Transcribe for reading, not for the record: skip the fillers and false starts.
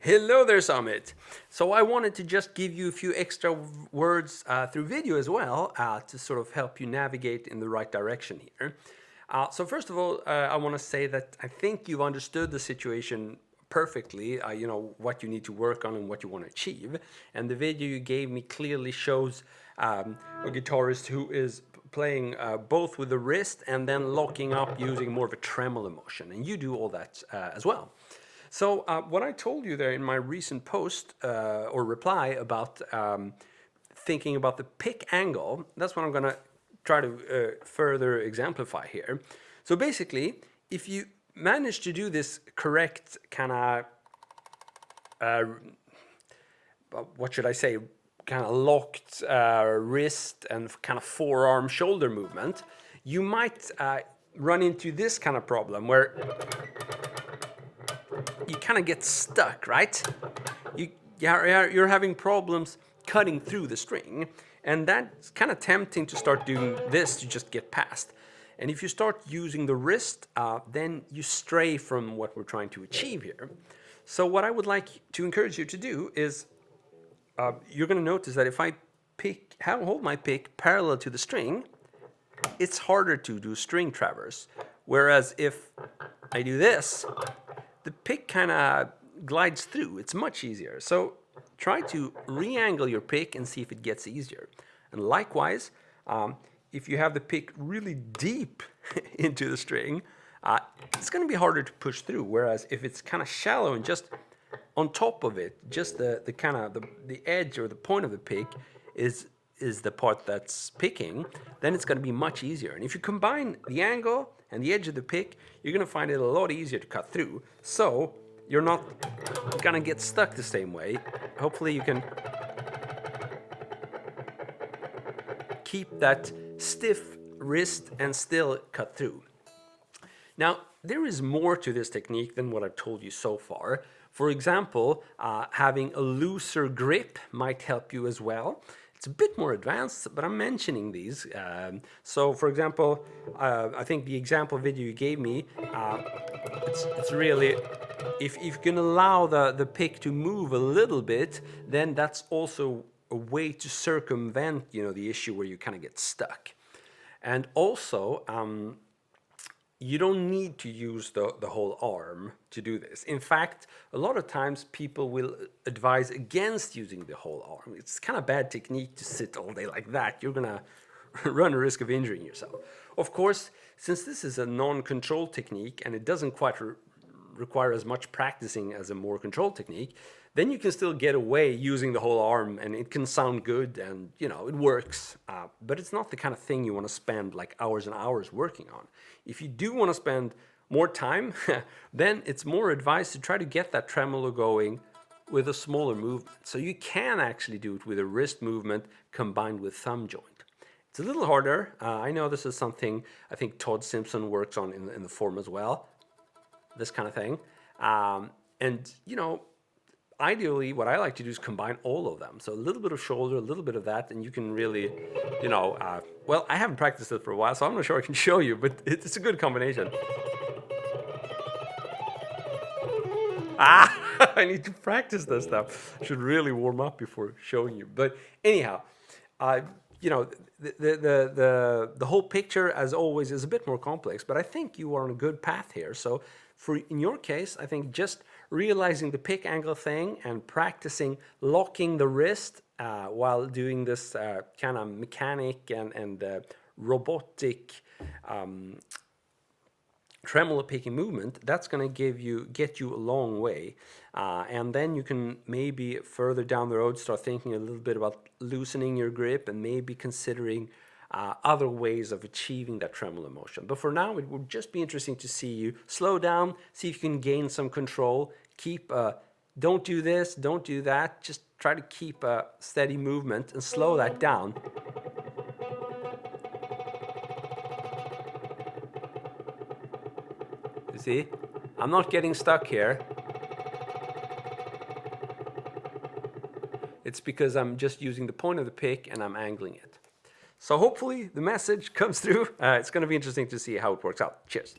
Hello there, Summit. So I wanted to just give you a few extra words through video as well to sort of help you navigate in the right direction here. So first of all, I want to say that I think you've understood the situation perfectly, you know, what you need to work on and what you want to achieve. And the video you gave me clearly shows a guitarist who is playing both with the wrist and then locking up using more of a tremolo motion. And you do all that as well. So what I told you there in my recent post or reply about thinking about the pick angle, that's what I'm going to try to further exemplify here. So basically, if you manage to do this correct kind of, what should I say, kind of locked wrist and kind of forearm shoulder movement, you might run into this kind of problem where you kind of get stuck, right? You're having problems cutting through the string, and that's kind of tempting to start doing this to just get past. And if you start using the wrist, then you stray from what we're trying to achieve here. So what I would like to encourage you to do is, you're going to notice that if I hold my pick parallel to the string, it's harder to do string traverse. Whereas if I do this, the pick kind of glides through. It's much easier. So try to re-angle your pick and see if it gets easier. And likewise, if you have the pick really deep into the string, it's going to be harder to push through. Whereas if it's kind of shallow and just on top of it, just the kind of the edge or the point of the pick is the part that's picking, then it's going to be much easier. And if you combine the angle and the edge of the pick, you're going to find it a lot easier to cut through. So you're not going to get stuck the same way. Hopefully you can keep that stiff wrist and still cut through. Now, there is more to this technique than what I've told you so far. For example, having a looser grip might help you as well. It's a bit more advanced, but I'm mentioning these. So, for example, I think the example video you gave me, it's really, if you can allow the pick to move a little bit, then that's also a way to circumvent, you know, the issue where you kind of get stuck. And also, you don't need to use the whole arm to do this. In fact, a lot of times people will advise against using the whole arm. It's kind of bad technique to sit all day like that. You're going to run a risk of injuring yourself. Of course, since this is a non-controlled technique and it doesn't quite require as much practicing as a more controlled technique, then you can still get away using the whole arm and it can sound good and, you know, it works. But it's not the kind of thing you want to spend like hours and hours working on. If you do want to spend more time, then it's more advised to try to get that tremolo going with a smaller movement. So you can actually do it with a wrist movement combined with thumb joint. It's a little harder. I know this is something I think Todd Simpson works on in the form as well. This kind of thing. And, you know, ideally, what I like to do is combine all of them. So a little bit of shoulder, a little bit of that, and you can really, you know, well, I haven't practiced it for a while, so I'm not sure I can show you, but it's a good combination. I need to practice this stuff. I should really warm up before showing you. But anyhow, you know, the whole picture, as always, is a bit more complex, but I think you are on a good path here. So in your case, I think just realizing the pick angle thing and practicing locking the wrist while doing this kind of mechanic and robotic tremolo picking movement, that's going to get you a long way. And then you can maybe further down the road start thinking a little bit about loosening your grip and maybe considering other ways of achieving that tremolo motion. But for now, it would just be interesting to see you slow down, see if you can gain some control, don't do this, don't do that, just try to keep a steady movement and slow that down. You see, I'm not getting stuck here. It's because I'm just using the point of the pick and I'm angling it. So hopefully the message comes through. It's going to be interesting to see how it works out. Cheers.